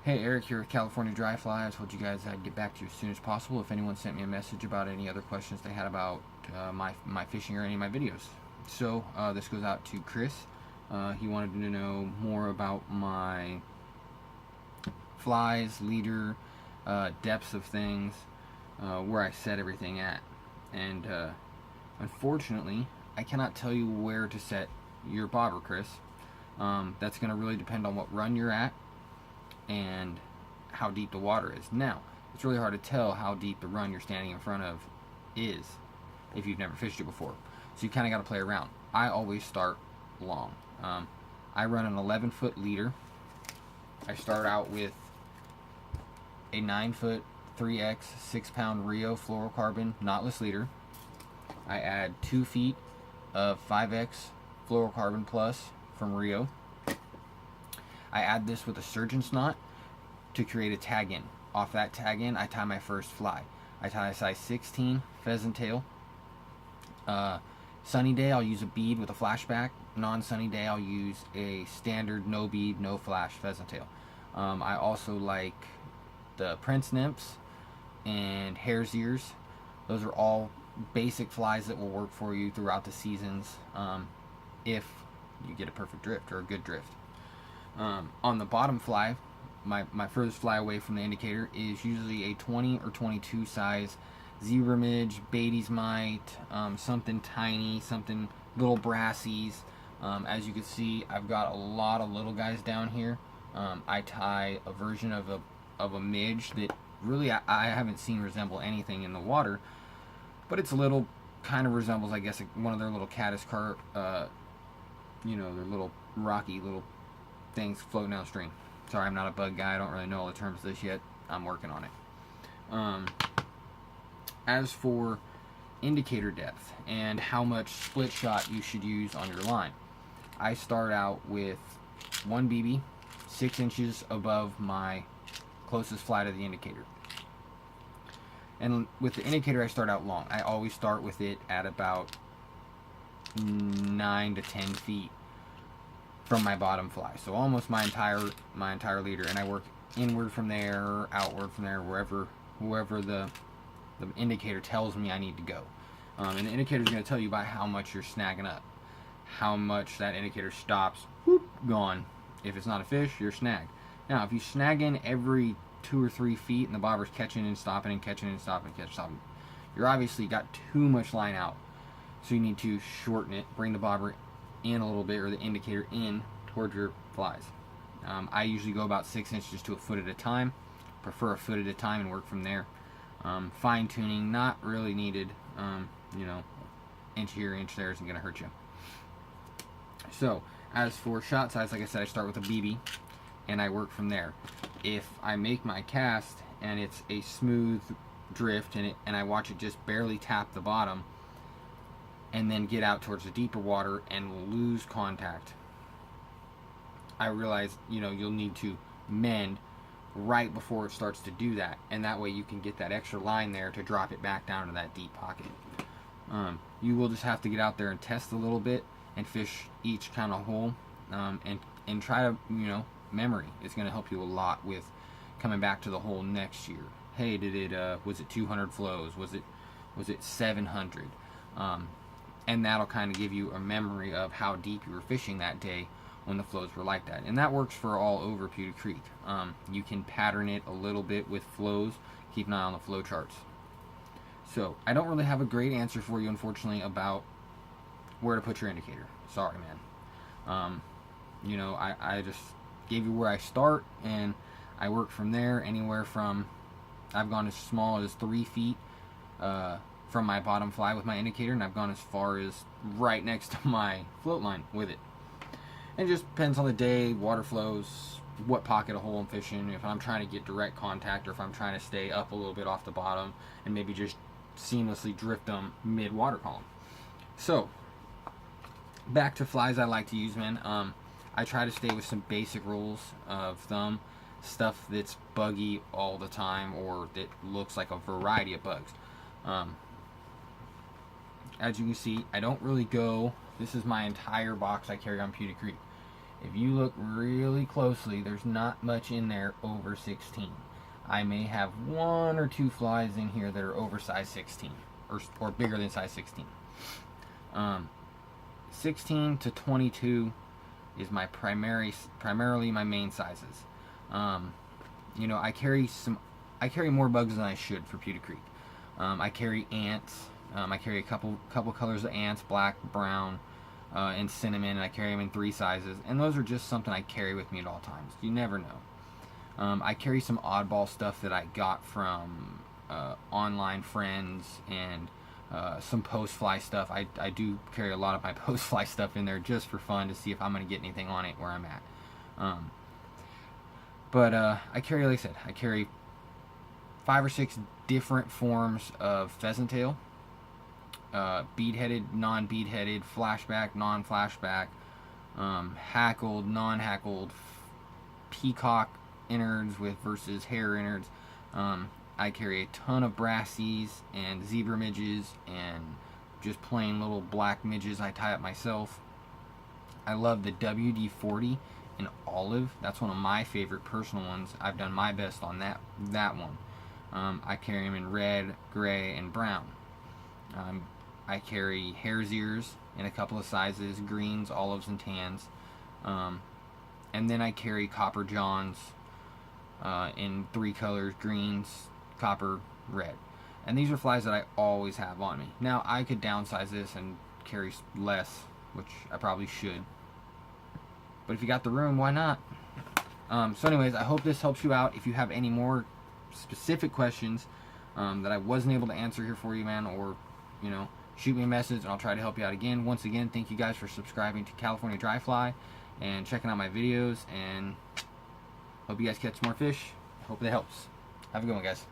Hey, Eric here with California Dry Fly. I told you guys I'd get back to you as soon as possible if anyone sent me a message about any other questions they had about my fishing or any of my videos. So this goes out to Chris. He wanted to know more about my flies, leader, depths of things, where I set everything at. And unfortunately, I cannot tell you where to set your bobber, Chris. That's going to really depend on what run you're at and how deep the water is. Now, it's really hard to tell how deep the run you're standing in front of is if you've never fished it before. So you kind of got to play around. I always start long. I run an 11-foot leader. I start out with a 9-foot 3X 6-pound Rio fluorocarbon knotless leader. I add 2 feet of 5X fluorocarbon plus from Rio. I add this with a surgeon's knot to create a tag in. Off that tag in, I tie my first fly. I tie a size 16 pheasant tail. Sunny day, I'll use a bead with a flashback. Non-sunny day, I'll use a standard no bead, no flash pheasant tail. I also like the Prince Nymphs and Hare's Ears. Those are all basic flies that will work for you throughout the seasons if you get a perfect drift or a good drift. On the bottom fly, my furthest fly away from the indicator is usually a 20 or 22 size zebra midge, Beatty's mite, something tiny, something little brassies. As you can see, I've got a lot of little guys down here. I tie a version of a midge that really I haven't seen resemble anything in the water, but it's a little, kind of resembles, I guess, one of their little caddis carp, you know, their little rocky little things floating downstream. Sorry, I'm not a bug guy. I don't really know all the terms of this yet. I'm working on it. As for indicator depth and how much split shot you should use on your line, I start out with 1 BB 6 inches above my closest fly to the indicator. And with the indicator, I start out long. I always start with it at about 9 to 10 feet from my bottom fly, so almost my entire leader, and I work inward from there, outward from there, wherever the indicator tells me I need to go. And the indicator is going to tell you by how much you're snagging up, how much that indicator stops, whoop, gone. If it's not a fish, you're snagged. Now, if you snag in every 2 or 3 feet and the bobber's catching and stopping and catching and stopping and stopping, you're obviously got too much line out, so you need to shorten it, bring the bobber in a little bit, or the indicator in towards your flies. I usually go about 6 inches to a foot at a time. Prefer a foot at a time and work from there. Fine tuning, not really needed. You know, inch here, inch there isn't going to hurt you. So, as for shot size, like I said, I start with a BB and I work from there. If I make my cast and it's a smooth drift and I watch it just barely tap the bottom, and then get out towards the deeper water and lose contact, I realize, you know, you'll need to mend right before it starts to do that, and that way you can get that extra line there to drop it back down to that deep pocket. You will just have to get out there and test a little bit and fish each kind of hole, and try to, you know, memory is going to help you a lot with coming back to the hole next year. Hey, was it 200 flows? Was it 700? And that'll kind of give you a memory of how deep you were fishing that day when the flows were like that. And that works for all over Pewter Creek. You can pattern it a little bit with flows. Keep an eye on the flow charts. So, I don't really have a great answer for you, unfortunately, about where to put your indicator. Sorry, man. You know, I just gave you where I start, and I work from there. Anywhere from, I've gone as small as 3 feet from my bottom fly with my indicator, and I've gone as far as right next to my float line with it. And it just depends on the day, water flows, what pocket of hole I'm fishing, if I'm trying to get direct contact, or if I'm trying to stay up a little bit off the bottom and maybe just seamlessly drift them mid water column. So, back to flies I like to use, man. I try to stay with some basic rules of thumb, stuff that's buggy all the time or that looks like a variety of bugs. As you can see, I don't really go, this is my entire box I carry on Pewter Creek. If you look really closely, there's not much in there over 16. I may have 1 or 2 flies in here that are over size 16 or bigger than size 16. 16 to 22 is my primarily my main sizes. You know, I carry more bugs than I should for Pewter Creek. I carry ants. I carry a couple colors of ants, black, brown, and cinnamon, and I carry them in 3 sizes. And those are just something I carry with me at all times. You never know. I carry some oddball stuff that I got from online friends and some post fly stuff. I do carry a lot of my post fly stuff in there just for fun to see if I'm going to get anything on it where I'm at. But I carry, like I said, I carry 5 or 6 different forms of pheasant tail. Bead-headed, non-bead-headed, flashback, non-flashback, hackled, non-hackled, peacock innards versus hair innards. I carry a ton of brassies and zebra midges and just plain little black midges I tie up myself. I love the WD-40 in olive. That's one of my favorite personal ones. I've done my best on that one. I carry them in red, gray, and brown. I carry hare's ears in a couple of sizes, greens, olives, and tans. And then I carry copper johns in 3 colors, greens, copper, red. And these are flies that I always have on me. Now, I could downsize this and carry less, which I probably should. But if you got the room, why not? So anyways, I hope this helps you out. If you have any more specific questions that I wasn't able to answer here for you, man, or, you know, shoot me a message and I'll try to help you out again. Once again, thank you guys for subscribing to California Dry Fly and checking out my videos, and hope you guys catch more fish. Hope it helps. Have a good one, guys.